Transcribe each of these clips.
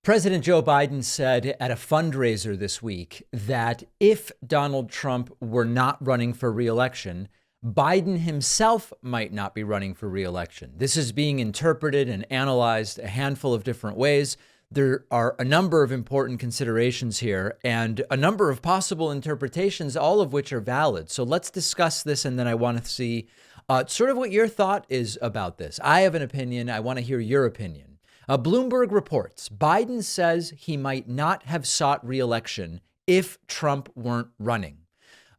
President Joe Biden said at a fundraiser this week that if Donald Trump were not running for re-election, Biden himself might not be running for re-election. This is being interpreted and analyzed a handful of different ways. There are a number of important considerations here and a number of possible interpretations, all of which are valid. So let's discuss this. And then I want to see sort of what your thought is about this. I have an opinion. I want to hear your opinion. Bloomberg reports Biden says he might not have sought re-election if Trump weren't running.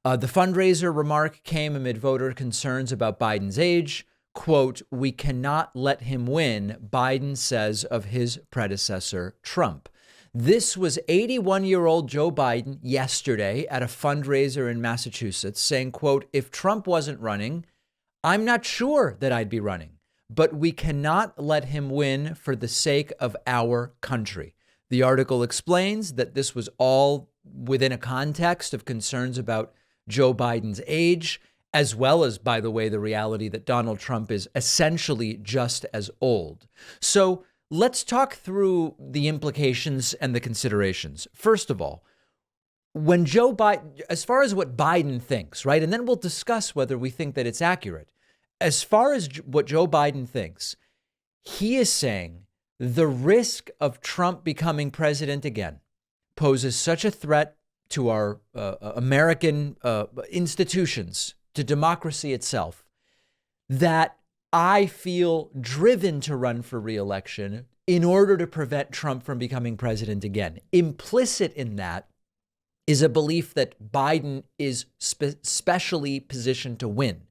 The fundraiser remark came amid voter concerns about Biden's age. Quote, "We cannot let him win," Biden says of his predecessor, Trump. This was 81-year-old Joe Biden yesterday at a fundraiser in Massachusetts saying, quote, "If Trump wasn't running, I'm not sure that I'd be running. But we cannot let him win for the sake of our country." The article explains that this was all within a context of concerns about Joe Biden's age, as well as, by the way, the reality that Donald Trump is essentially just as old. So let's talk through the implications and the considerations. First of all, when Joe Biden, as far as what Biden thinks, right, and then we'll discuss whether we think that it's accurate. As far as what Joe Biden thinks, he is saying the risk of Trump becoming president again poses such a threat to our American institutions, to democracy itself, that I feel driven to run for re-election in order to prevent Trump from becoming president again. Implicit in that is a belief that Biden is specially positioned to win.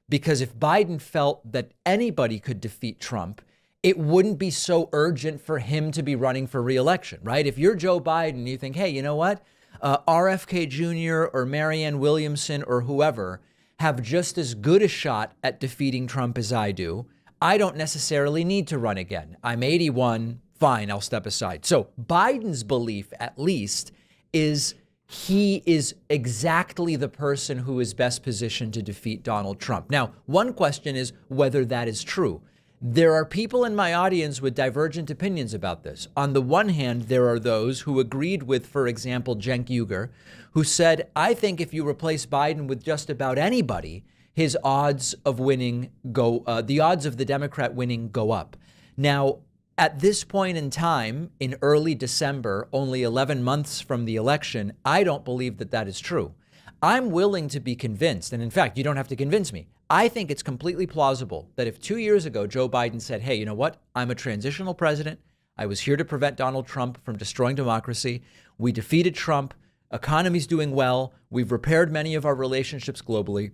Because if Biden felt that anybody could defeat Trump, it wouldn't be so urgent for him to be running for re-election, right? If you're Joe Biden, you think, hey, you know what? RFK Jr. or Marianne Williamson or whoever have just as good a shot at defeating Trump as I do. I don't necessarily need to run again. I'm 81. Fine, I'll step aside. So Biden's belief, at least, is he is exactly the person who is best positioned to defeat Donald Trump. Now, one question is whether that is true. There are people in my audience with divergent opinions about this. On the one hand, there are those who agreed with, for example, Cenk Uygur, who said, I think if you replace Biden with just about anybody, his odds of winning the odds of the Democrat winning go up. Now, at this point in time, in early December, only 11 months from the election, I don't believe that that is true. I'm willing to be convinced. And in fact, you don't have to convince me. I think it's completely plausible that if 2 years ago, Joe Biden said, hey, you know what? I'm a transitional president. I was here to prevent Donald Trump from destroying democracy. We defeated Trump. Economy's doing well. We've repaired many of our relationships globally.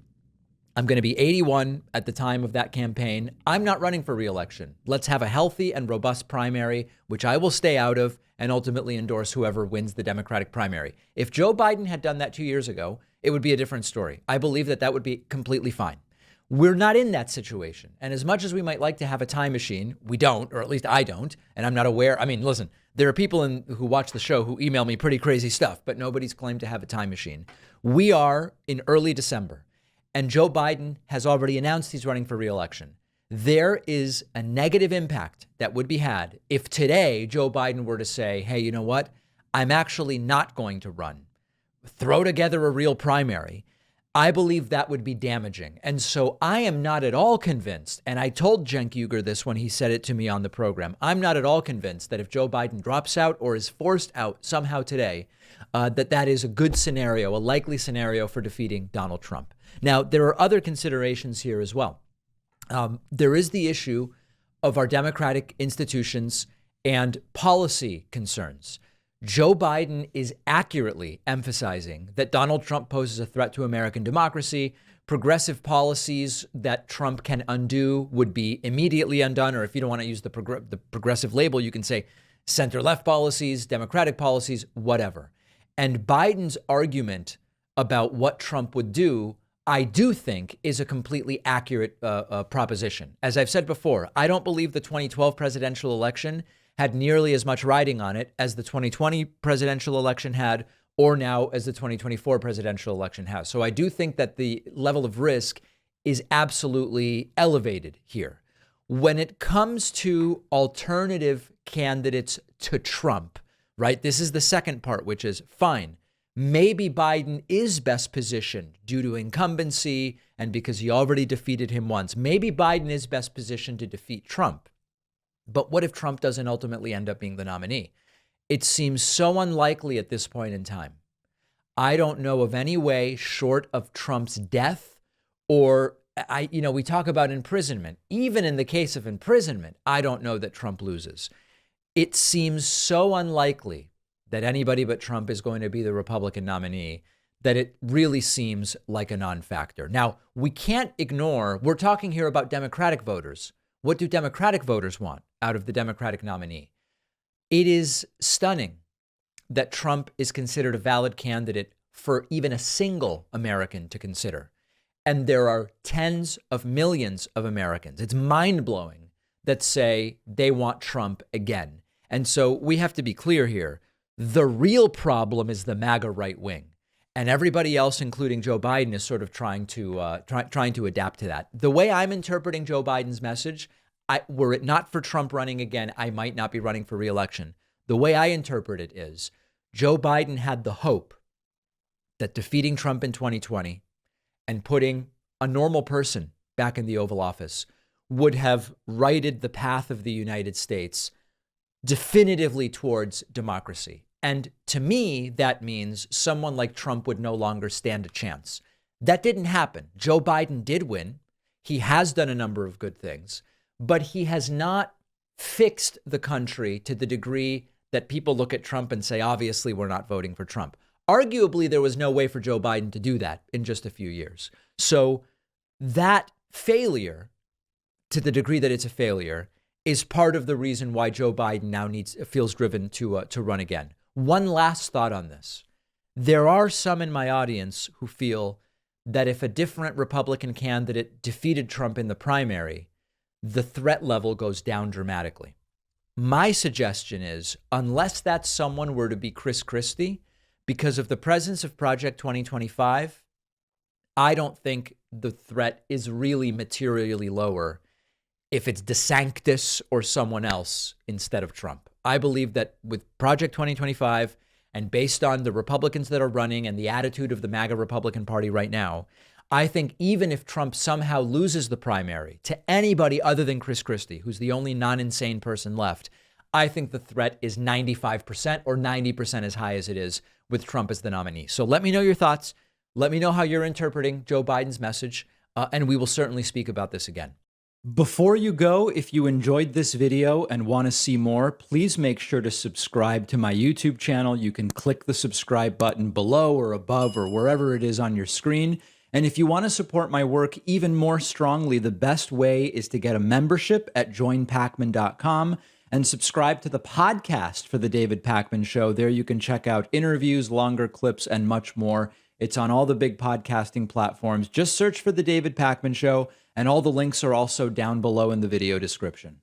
I'm going to be 81 at the time of that campaign. I'm not running for re-election. Let's have a healthy and robust primary, which I will stay out of and ultimately endorse whoever wins the Democratic primary. If Joe Biden had done that 2 years ago, it would be a different story. I believe that that would be completely fine. We're not in that situation. And as much as we might like to have a time machine, we don't, or at least I don't. And I'm not aware. I mean, listen, there are people who watch the show who email me pretty crazy stuff, but nobody's claimed to have a time machine. We are in early December. And Joe Biden has already announced he's running for re-election. There is a negative impact that would be had if today Joe Biden were to say, hey, you know what? I'm actually not going to run. Throw together a real primary. I believe that would be damaging. And so I am not at all convinced, and I told Cenk Uygur this when he said it to me on the program, I'm not at all convinced that if Joe Biden drops out or is forced out somehow today, that is a good scenario, a likely scenario for defeating Donald Trump. Now, there are other considerations here as well. There is the issue of our democratic institutions and policy concerns. Joe Biden is accurately emphasizing that Donald Trump poses a threat to American democracy. Progressive policies that Trump can undo would be immediately undone. Or if you don't want to use the progressive label, you can say center-left policies, democratic policies, whatever. And Biden's argument about what Trump would do, I do think, is a completely accurate proposition. As I've said before, I don't believe the 2012 presidential election had nearly as much riding on it as the 2020 presidential election had, or now as the 2024 presidential election has. So I do think that the level of risk is absolutely elevated here. When it comes to alternative candidates to Trump, right? This is the second part, which is fine. Maybe Biden is best positioned due to incumbency and because he already defeated him once. Maybe Biden is best positioned to defeat Trump. But what if Trump doesn't ultimately end up being the nominee? It seems so unlikely at this point in time. I don't know of any way short of Trump's death or we talk about imprisonment. Even in the case of imprisonment, I don't know that Trump loses. It seems so unlikely that anybody but Trump is going to be the Republican nominee that it really seems like a non-factor. Now, we can't ignore, we're talking here about Democratic voters. What do Democratic voters want out of the Democratic nominee? It is stunning that Trump is considered a valid candidate for even a single American to consider. And there are tens of millions of Americans. It's mind-blowing that say they want Trump again. And so we have to be clear here. The real problem is the MAGA right wing, and everybody else, including Joe Biden, is sort of trying to adapt to that. The way I'm interpreting Joe Biden's message, were it not for Trump running again, I might not be running for re-election. The way I interpret it is Joe Biden had the hope that defeating Trump in 2020 and putting a normal person back in the Oval Office would have righted the path of the United States definitively towards democracy. And to me, that means someone like Trump would no longer stand a chance. That didn't happen. Joe Biden did win. He has done a number of good things, but he has not fixed the country to the degree that people look at Trump and say, obviously, we're not voting for Trump. Arguably, there was no way for Joe Biden to do that in just a few years. So that failure, to the degree that it's a failure, is part of the reason why Joe Biden now feels driven to run again. One last thought on this. There are some in my audience who feel that if a different Republican candidate defeated Trump in the primary, the threat level goes down dramatically. My suggestion is, unless that someone were to be Chris Christie, because of the presence of Project 2025, I don't think the threat is really materially lower if it's DeSantis or someone else instead of Trump. I believe that with Project 2025 and based on the Republicans that are running and the attitude of the MAGA Republican Party right now, I think even if Trump somehow loses the primary to anybody other than Chris Christie, who's the only non-insane person left, I think the threat is 95% or 90% as high as it is with Trump as the nominee. So let me know your thoughts. Let me know how you're interpreting Joe Biden's message, and we will certainly speak about this again. Before you go, if you enjoyed this video and want to see more, please make sure to subscribe to my YouTube channel. You can click the subscribe button below or above or wherever it is on your screen. And if you want to support my work even more strongly, the best way is to get a membership at joinpakman.com and subscribe to the podcast for The David Pakman Show. There you can check out interviews, longer clips, and much more. It's on all the big podcasting platforms. Just search for The David Pakman Show, and all the links are also down below in the video description.